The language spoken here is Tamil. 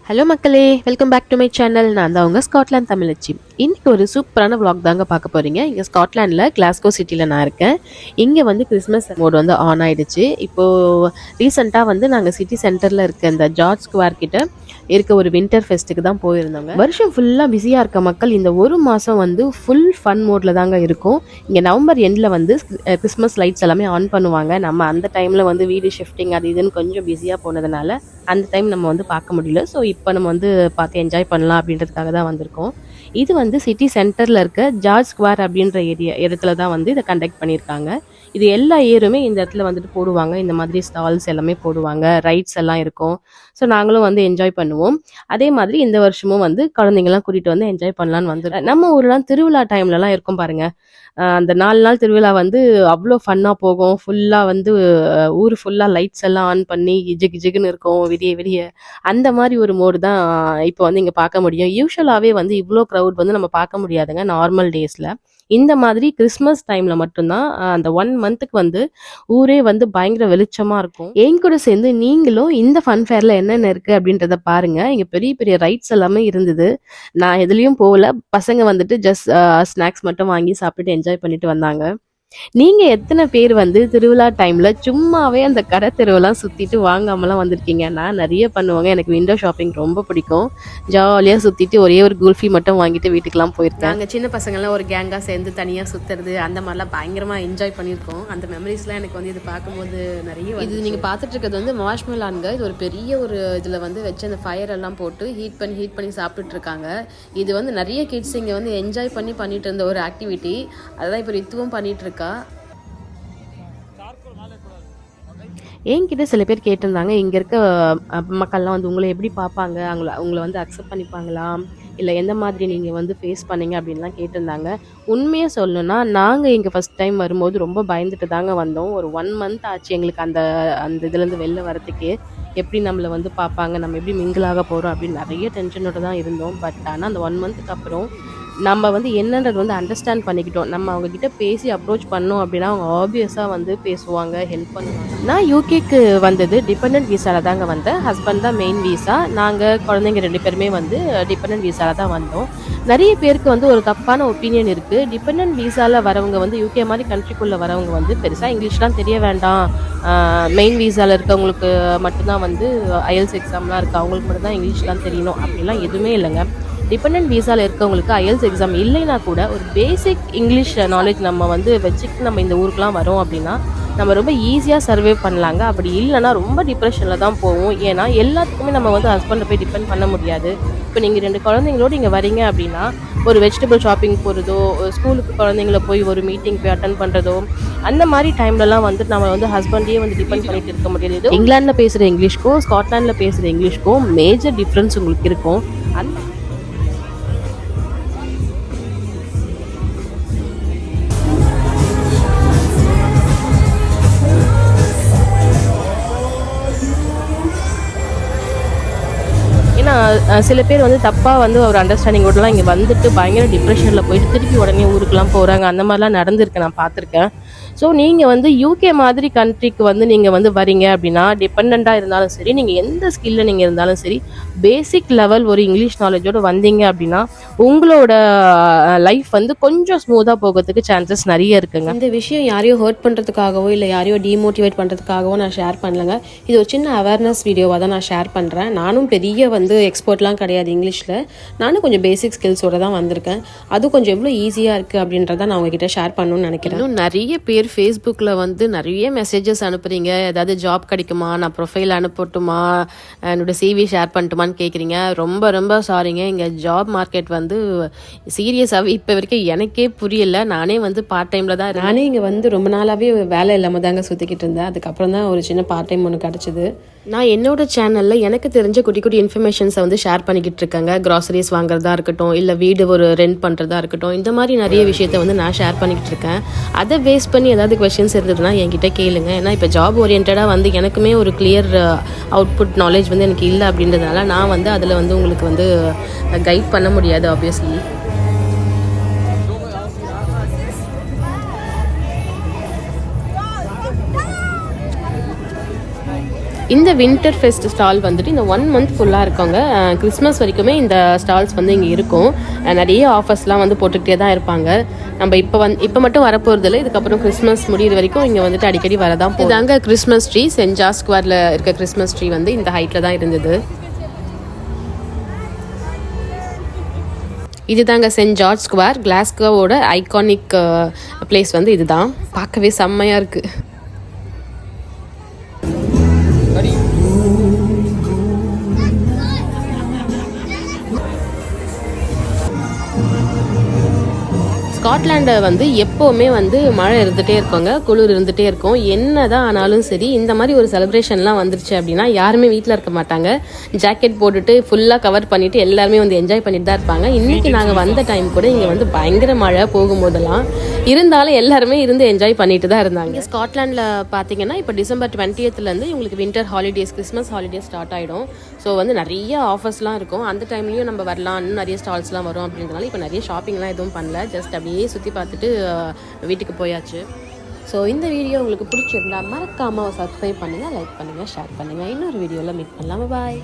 ஹலோ மக்களே, welcome back to my channel. நான் தான் உங்கள் ஸ்காட்லாந்து தமிழச்சி. இன்றைக்கி ஒரு சூப்பரான vlog தாங்க பார்க்க போகிறீங்க. இங்கே ஸ்காட்லாண்டில் கிளாஸ்கோ சிட்டியில் நான் இருக்கேன். இங்கே வந்து கிறிஸ்மஸ் மோட் வந்து ஆன் ஆகிடுச்சு. இப்போது ரீசெண்டாக வந்து நாங்கள் சிட்டி சென்டரில் இருக்க இந்த ஜார்ஜ் ஸ்கொயர் கிட்ட இருக்க ஒரு வின்டர் ஃபெஸ்ட்டுக்கு தான் போயிருந்தோங்க. வருஷம் ஃபுல்லாக பிஸியாக இருக்க மக்கள் இந்த ஒரு மாதம் வந்து ஃபுல் ஃபன் மோடில் தாங்க இருக்கும். இங்கே நவம்பர் எண்டில் வந்து கிறிஸ்மஸ் லைட்ஸ் எல்லாமே ஆன் பண்ணுவாங்க. நம்ம அந்த டைமில் வந்து வீடு ஷிஃப்டிங் அது இதுன்னு கொஞ்சம் பிஸியாக போனதுனால அந்த டைம் நம்ம வந்து பார்க்க முடியல. ஸோ இப்போ நம்ம வந்து பார்த்து என்ஜாய் பண்ணலாம் அப்படின்றதுக்காக தான் வந்திருக்கோம். இது வந்து சிட்டி சென்டரில் இருக்க ஜார்ஜ் ஸ்கொயர் அப்படின்ற இடத்துல தான் வந்து இதை கண்டக்ட் பண்ணியிருக்காங்க. இது எல்லா இயருமே இந்த இடத்துல வந்துட்டு போடுவாங்க. இந்த மாதிரி ஸ்டால்ஸ் எல்லாமே போடுவாங்க, ரைட்ஸ் எல்லாம் இருக்கும். ஸோ நாங்களும் வந்து என்ஜாய் பண்ணுவோம். அதே மாதிரி இந்த வருஷமும் வந்து குழந்தைங்கலாம் கூட்டிகிட்டு வந்து என்ஜாய் பண்ணலான்னு வந்து நம்ம ஊர்லாம் திருவிழா டைம்லலாம் இருக்கும் பாருங்க. அந்த 4 நாள் திருவிழா வந்து அவ்வளோ ஃபன்னாக போகும். ஃபுல்லாக வந்து ஊர் ஃபுல்லாக லைட்ஸ் எல்லாம் ஆன் பண்ணி ஜிகு ஜிகுன்னு இருக்கும் விடிய விடிய. அந்த மாதிரி ஒரு மோடு தான் இப்போ வந்து இங்கே பார்க்க முடியும். யூஸ்வலாகவே வந்து இவ்வளோ க்ரௌட் வந்து நம்ம பார்க்க முடியாதுங்க நார்மல் டேஸில். இந்த மாதிரி கிறிஸ்மஸ் டைமில் மட்டும்தான் அந்த 1 மந்த்துக்கு வந்து ஊரே வந்து பயங்கர வெளிச்சமாக இருக்கும். என் கூட சேர்ந்து நீங்களும் இந்த ஃபன் ஃபேரில் என்னென்ன இருக்குது அப்படின்றத பாருங்கள். இங்கே பெரிய பெரிய ரைட்ஸ் எல்லாமே இருந்தது. நான் எதுலேயும் போகல. பசங்க வந்துட்டு ஜஸ்ட் ஸ்நாக்ஸ் மட்டும் வாங்கி சாப்பிட்டுட்டு என்ஜாய் பண்ணிட்டு வந்தாங்க. நீங்க எத்தனை பேர் வந்து திருவிழா டைம்ல சும்மாவே அந்த கடை தெருவெல்லாம் சுத்திட்டு வாங்காமலாம் வந்திருக்கீங்க? நான் நிறைய பண்ணுவாங்க. எனக்கு விண்டோ ஷாப்பிங் ரொம்ப பிடிக்கும். ஜாலியா சுத்திட்டு ஒரே ஒரு குல்ஃபி மட்டும் வாங்கிட்டு வீட்டுக்கெல்லாம் போயிருக்கேன். நாங்கள் சின்ன பசங்கள்லாம் ஒரு கேங்கா சேர்ந்து தனியா சுத்துறது அந்த மாதிரிலாம் பயங்கரமா என்ஜாய் பண்ணியிருக்கோம். அந்த மெமரிஸ்லாம் எனக்கு வந்து இது பார்க்கும்போது நிறைய. இது நீங்க பார்த்துட்டு இருக்கிறது வந்து மார்ஷ்மெலானுங்க. இது ஒரு பெரிய ஒரு இதுல வந்து வச்சு அந்த ஃபயர் எல்லாம் போட்டு ஹீட் பண்ணி சாப்பிட்டுட்டு இருக்காங்க. இது வந்து நிறைய கிட்ஸ் இங்க வந்து என்ஜாய் பண்ணிட்டு இருந்த ஒரு ஆக்டிவிட்டி. அதான் இப்போ ரித்துவும் பண்ணிட்டு இருக்கா. என்கிட்ட சில பேர் கேட்டிருந்தாங்க, இங்கே இருக்க மக்கள்லாம் வந்து உங்களை எப்படி பார்ப்பாங்க, உங்களை வந்து அக்செப்ட் பண்ணிப்பாங்களா, இல்லை எந்த மாதிரி நீங்கள் வந்து ஃபேஸ் பண்ணீங்க அப்படின்லாம் கேட்டிருந்தாங்க. உண்மையாக சொல்லணும்னா நாங்கள் இங்கே ஃபஸ்ட் டைம் வரும்போது ரொம்ப பயந்துட்டு தாங்க வந்தோம். ஒரு 1 மந்த் ஆச்சு எங்களுக்கு அந்த இதுலேருந்து வெளில வரத்துக்கே. எப்படி நம்மளை வந்து பார்ப்பாங்க, நம்ம எப்படி மிங்கிளாக போகிறோம் அப்படின்னு நிறைய டென்ஷனோட தான் இருந்தோம். பட் ஆனால் அந்த 1 மந்த்துக்கு அப்புறம் நம்ம வந்து என்னன்றது வந்து அண்டர்ஸ்டாண்ட் பண்ணிக்கிட்டோம். நம்ம அவங்கக்கிட்ட பேசி அப்ரோச் பண்ணோம் அப்படின்னா அவங்க ஆப்வியஸாக வந்து பேசுவாங்க, ஹெல்ப் பண்ணுவாங்க. நான் யூகேக்கு வந்தது டிபெண்டன்ட் வீசாவில் தாங்க வந்தேன். ஹஸ்பண்ட் தான் மெயின் வீசா. நாங்கள் குழந்தைங்க 2 பேருமே வந்து டிபெண்டன்ட் வீசாவில் தான் வந்தோம். நிறைய பேருக்கு வந்து ஒரு தப்பான ஒப்பீனியன் இருக்குது. டிபெண்டன்ட் வீசாவில் வரவங்க வந்து யூகே மாதிரி கண்ட்ரிக்குள்ளே வரவங்க வந்து பெருசாக இங்கிலீஷ்லாம் தெரிய வேண்டாம், மெயின் வீசாவில் இருக்கவங்களுக்கு மட்டும்தான் வந்து ஐஎல்ஸ் எக்ஸாம்லாம் இருக்குது, அவங்களுக்கு மட்டும்தான் இங்கிலீஷ்லாம் தெரியணும் அப்படிலாம் எதுவுமே இல்லைங்க. டிபெண்டன்ட் வீசாவில் இருக்கவங்களுக்கு ஐஎல்ஸ் எக்ஸாம் இல்லைன்னா கூட ஒரு பேசிக் இங்கிலீஷ் நாலேஜ் நம்ம வந்து வச்சுக்கிட்டு நம்ம இந்த ஊருக்குலாம் வரோம் அப்படின்னா நம்ம ரொம்ப ஈஸியாக சர்வே பண்ணலாங்க. அப்படி இல்லைன்னா ரொம்ப டிப்ரெஷனில் தான் போவோம். ஏன்னா எல்லாத்துக்குமே நம்ம வந்து ஹஸ்பண்டை போய் டிபெண்ட் பண்ண முடியாது. இப்போ நீங்கள் 2 குழந்தைங்களோடு இங்கே வரீங்க அப்படின்னா ஒரு வெஜிடபிள் ஷாப்பிங் போகிறதோ, ஸ்கூலுக்கு குழந்தைங்கள போய் ஒரு மீட்டிங் போய் அட்டன் பண்ணுறதோ, அந்த மாதிரி டைம்லலாம் வந்து நம்ம வந்து ஹஸ்பண்டையே வந்து டிபெண்ட் பண்ணிட்டு இருக்க முடியாது. இங்கிலாண்டில் பேசுகிற இங்கிலீஷ்க்கும் ஸ்காட்லாண்டில் பேசுகிற இங்கிலீஷ்க்கும் மேஜர் டிஃப்ரென்ஸ் உங்களுக்கு இருக்கும். அந்த சில பேர் வந்து தப்பாக வந்து ஒரு அண்டர்ஸ்டாண்டிங்கோடலாம் இங்கே வந்துட்டு பயங்கர டிப்ரெஷனில் போயிட்டு திருப்பி உடனே ஊருக்குலாம் போகிறாங்க. அந்த மாதிரிலாம் நடந்திருக்கு, நான் பார்த்துருக்கேன். ஸோ நீங்கள் வந்து யூகே மாதிரி கண்ட்ரிக்கு வந்து நீங்கள் வந்து வரீங்க அப்படின்னா டிபெண்ட்டாக இருந்தாலும் சரி, நீங்கள் எந்த ஸ்கில்லில் நீங்கள் இருந்தாலும் சரி, பேசிக் லெவல் ஒரு இங்கிலீஷ் நாலேஜோடு வந்தீங்க அப்படின்னா உங்களோட லைஃப் வந்து கொஞ்சம் ஸ்மூத்தாக போகிறதுக்கு சான்சஸ் நிறைய இருக்குங்க. இந்த விஷயம் யாரையும் ஹர்ட் பண்ணுறதுக்காகவோ இல்லை யாரையோ டிமோட்டிவேட் பண்ணுறதுக்காகவோ நான் ஷேர் பண்ணலைங்க. இது ஒரு சின்ன அவேர்னஸ் வீடியோவாக தான் நான் ஷேர் பண்ணுறேன். நானும் பெரிய வந்து எக்ஸ்பர்ட்லாம் கிடையாது இங்கிலீஷில். நானும் கொஞ்சம் பேசிக் ஸ்கில்ஸோட தான் வந்திருக்கேன். அது கொஞ்சம் எவ்வளோ ஈஸியாக இருக்குது அப்படின்றத நான் உங்ககிட்ட ஷேர் பண்ணணும்னு நினைக்கிறேன். இன்னும் நிறைய பேர் ஃபேஸ்புக்கில் வந்து நிறைய மெசேஜஸ் அனுப்புறீங்க. ஏதாவது ஜாப் கிடைக்குமா, நான் ப்ரொஃபைல் அனுப்பட்டுமா, என்னோட சிவி ஷேர் பண்ணட்டுமான்னு கேட்குறீங்க. ரொம்ப ரொம்ப சாரிங்க. இங்கே ஜாப் மார்க்கெட் வந்து சீரியஸாகவே இப்போ வரைக்கும் எனக்கே புரியல. நானே வந்து பார்ட் டைமில் தான் நானே இங்கே வந்து ரொம்ப நாளாகவே வேலை இல்லாமல் தாங்க சுற்றிக்கிட்டு இருந்தேன். அதுக்கப்புறம் தான் ஒரு சின்ன பார்ட் டைம் ஒன்று கிடச்சிது. நான் என்னோட சேனலில் எனக்கு தெரிஞ்ச குட்டி குட்டி இன்ஃபர்மேஷன்ஸை வந்து ஷேர் பண்ணிக்கிட்டு இருக்கேங்க. க்ராசரிஸ் வாங்குறதா இருக்கட்டும், இல்லை வீடு ஒரு ரெண்ட் பண்ணுறதா இருக்கட்டும், இந்த மாதிரி நிறைய விஷயத்த வந்து நான் ஷேர் பண்ணிக்கிட்டு இருக்கேன். அதை பேஸ் பண்ணி ஏதாவது கொஸ்டின்ஸ் இருந்ததுன்னா என்கிட்ட கேளுங்க. ஏன்னா இப்போ ஜாப் ஓரியன்டாக வந்து எனக்குமே ஒரு கிளியர் அவுட்புட் நாலேஜ் வந்து எனக்கு இல்லை அப்படின்றதுனால நான் வந்து அதில் வந்து உங்களுக்கு வந்து கைட் பண்ண முடியாது ஆப்வியஸ்லி. இந்த வின்டர் ஃபெஸ்ட் ஸ்டால் வந்துட்டு இந்த 1 மந்த் ஃபுல்லாக இருக்கவங்க கிறிஸ்மஸ் வரைக்குமே இந்த ஸ்டால்ஸ் வந்து இங்கே இருக்கும். நிறைய ஆஃபர்ஸ்லாம் வந்து போட்டுக்கிட்டே தான் இருப்பாங்க. நம்ம இப்போ மட்டும் வரப்போகிறதில்ல, இதுக்கப்புறம் கிறிஸ்மஸ் முடிகிற வரைக்கும் இங்கே வந்துட்டு அடிக்கடி வரதான் போகுது. இதாங்க கிறிஸ்மஸ் ட்ரீ. சென்ட் ஜார்ஜ் ஸ்கொயரில் இருக்க கிறிஸ்மஸ் ட்ரீ வந்து இந்த ஹைட்டில் தான் இருந்தது. இதுதாங்க சென்ட் ஜார்ஜ் ஸ்கொயர். கிளாஸ்கோவோட ஐகானிக் பிளேஸ் வந்து இதுதான். பார்க்கவே செம்மையாக இருக்குது. ஸ்காட்லாண்டை வந்து எப்போவுமே வந்து மழை இருந்துகிட்டே இருக்கோங்க, குளிர் இருந்துகிட்டே இருக்கும். என்ன தான் ஆனாலும் சரி, இந்த மாதிரி ஒரு செலிப்ரேஷன்லாம் வந்துருச்சு அப்படின்னா யாருமே வீட்டில் இருக்க மாட்டாங்க. ஜாக்கெட் போட்டுட்டு ஃபுல்லாக கவர் பண்ணிவிட்டு எல்லாருமே வந்து என்ஜாய் பண்ணிட்டு தான் இருப்பாங்க. இன்றைக்கி நாங்கள் வந்த டைம் கூட இங்கே வந்து பயங்கர மழை போகும்போதெல்லாம், இருந்தாலும் எல்லாருமே இருந்து என்ஜாய் பண்ணிட்டு தான் இருந்தாங்க. இங்கே ஸ்காட்லாண்டில் பார்த்தீங்கன்னா இப்போ டிசம்பர் 20th இவங்களுக்கு winter holidays, Christmas holidays start ஆகிடும். ஸோ வந்து நிறைய ஆஃபர்ஸ்லாம் இருக்கும். அந்த டைம்லேயும் நம்ம வரலாம், இன்னும் நிறைய ஸ்டால்ஸ்லாம் வரும். அப்படின்றதுனால இப்போ நிறைய ஷாப்பிங்லாம் எதுவும் பண்ணல, ஜஸ்ட் அப்படியே சுற்றி பார்த்துட்டு வீட்டுக்கு போயாச்சு. ஸோ இந்த வீடியோ உங்களுக்கு பிடிச்சிருந்தா மறக்காமல் சப்ஸ்கிரைப் பண்ணுங்கள், லைக் பண்ணுங்கள், ஷேர் பண்ணுங்கள். இன்னொரு வீடியோவில் மீட் பண்ணலாம். பாய்.